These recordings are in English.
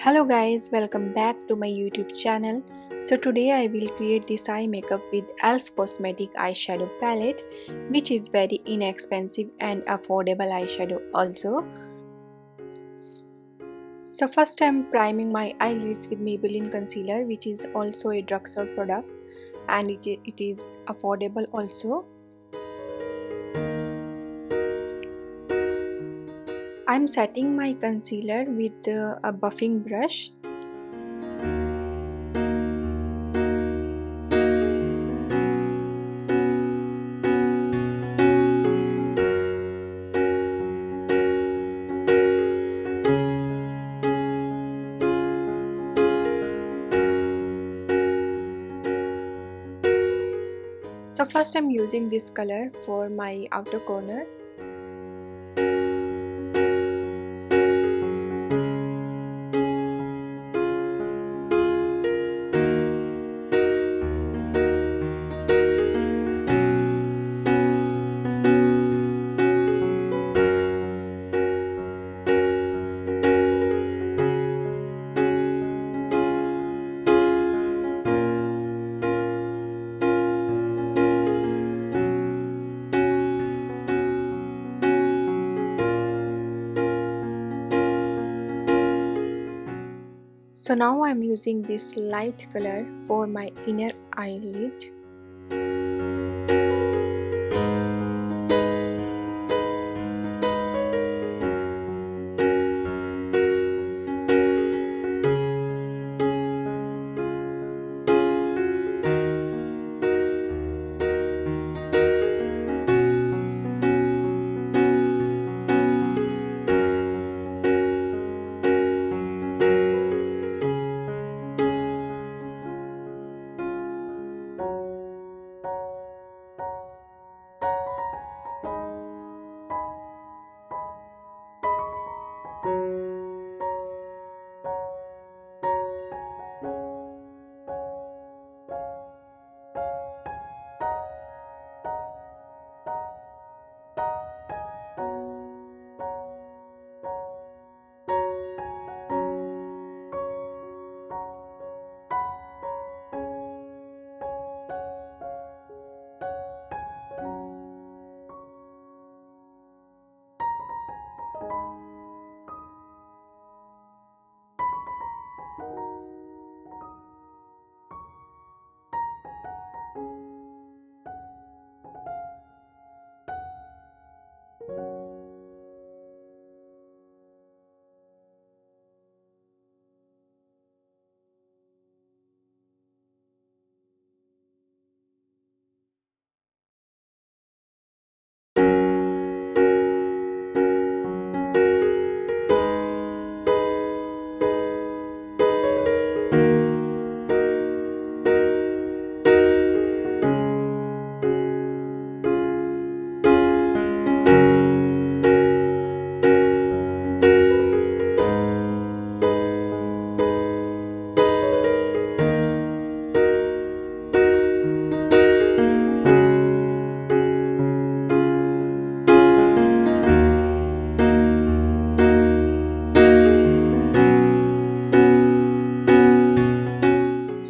Hello guys, welcome back to my YouTube channel. So today I will create this eye makeup with e.l.f. Cosmetic eyeshadow palette, which is very inexpensive and affordable eyeshadow also. So first I'm priming my eyelids with Maybelline concealer, which is also a drugstore product and it is affordable also. I'm setting my concealer with a buffing brush. So first I'm using this color for my outer corner. So now I'm using this light color for my inner eyelid.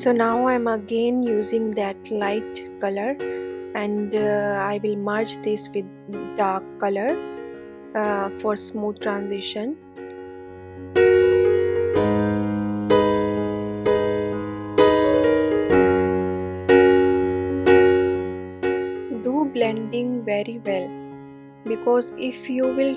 So now I'm again using that light color and I will merge this with dark color for smooth transition. Do blending very well, because if you will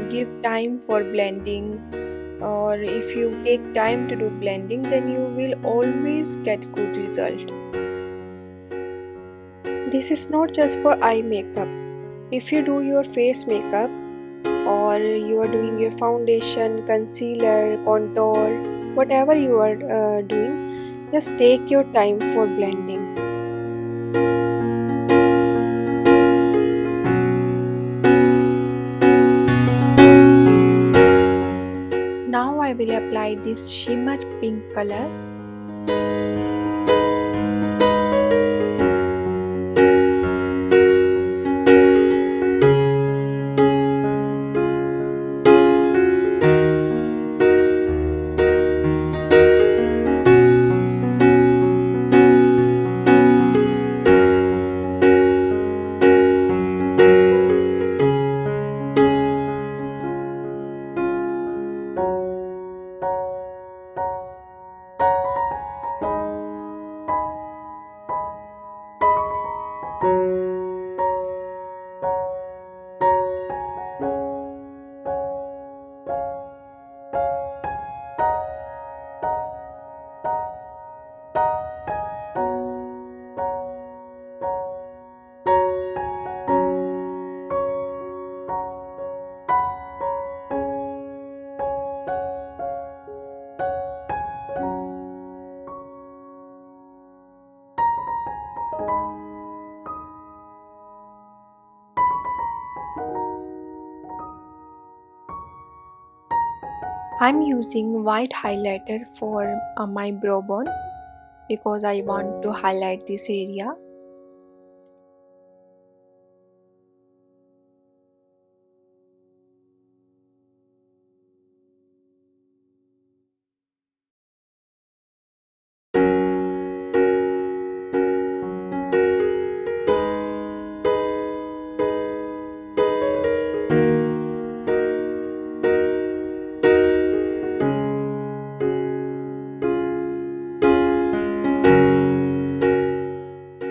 give time for blending, or if you take time to do blending, then you will always get good result. This is not just for eye makeup. If you do your face makeup, or you are doing your foundation, concealer, contour, whatever you are doing, just take your time for blending. Now I will apply this shimmer pink color. I'm using white highlighter for my brow bone because I want to highlight this area.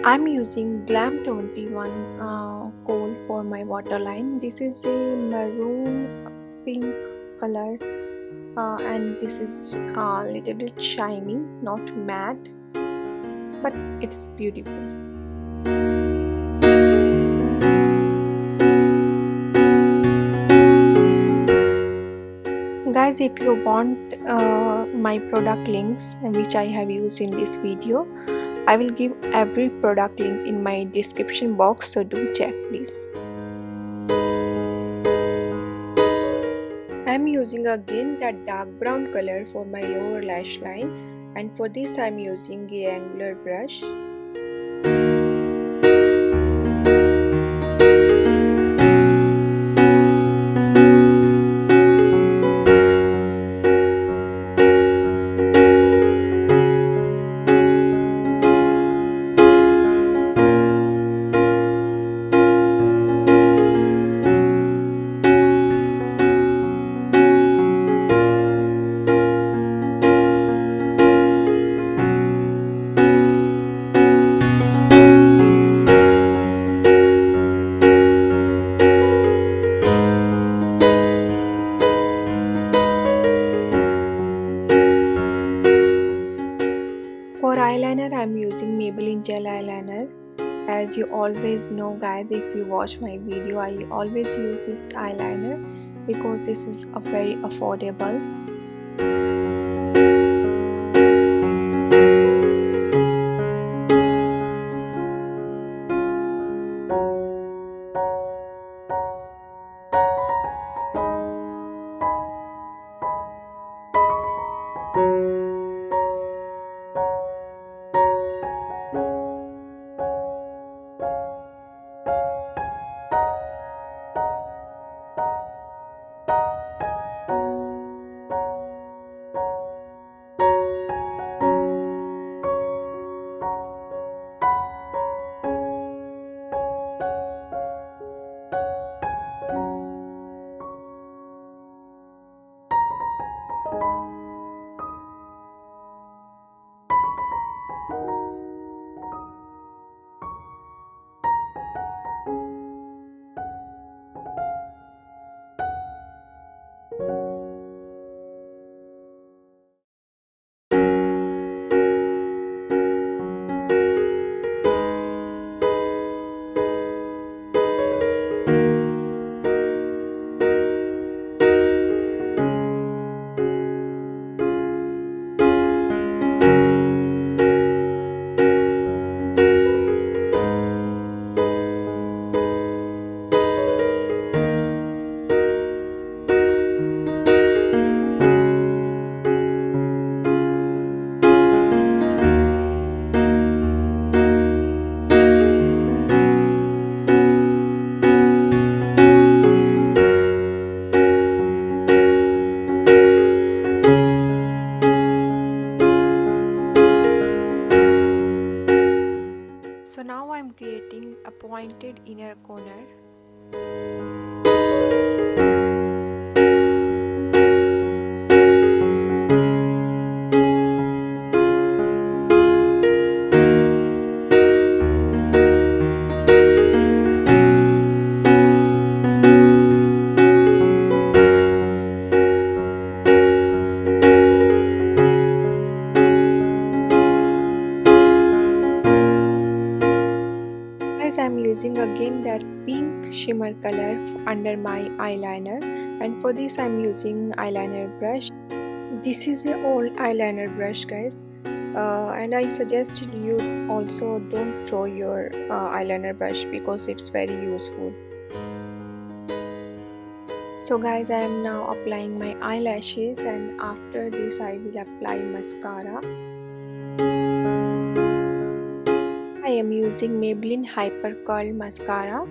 I'm using Glam 21 Kohl for my waterline. This is a maroon pink color and this is a little bit shiny, not matte, but it's beautiful. Guys, if you want my product links which I have used in this video, I will give every product link in my description box, so do check please. I am using again that dark brown color for my lower lash line, and for this I am using a angular brush. For eyeliner, I am using Maybelline gel eyeliner. As you always know guys, if you watch my video, I always use this eyeliner because this is a very affordable. So now I'm creating a pointed inner corner. I'm using again that pink shimmer color under my eyeliner, and for this I'm using eyeliner brush. This is the old eyeliner brush, guys, and I suggest you also don't throw your eyeliner brush because it's very useful. So guys, I am now applying my eyelashes, and after this I will apply mascara. I am using Maybelline Hyper Curl Mascara.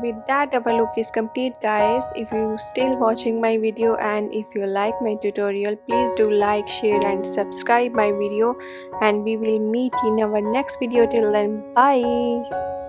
With that, our look is complete, guys. If you still watching my video and if you like my tutorial, please do like, share and subscribe my video, and we will meet in our next video. Till then, bye.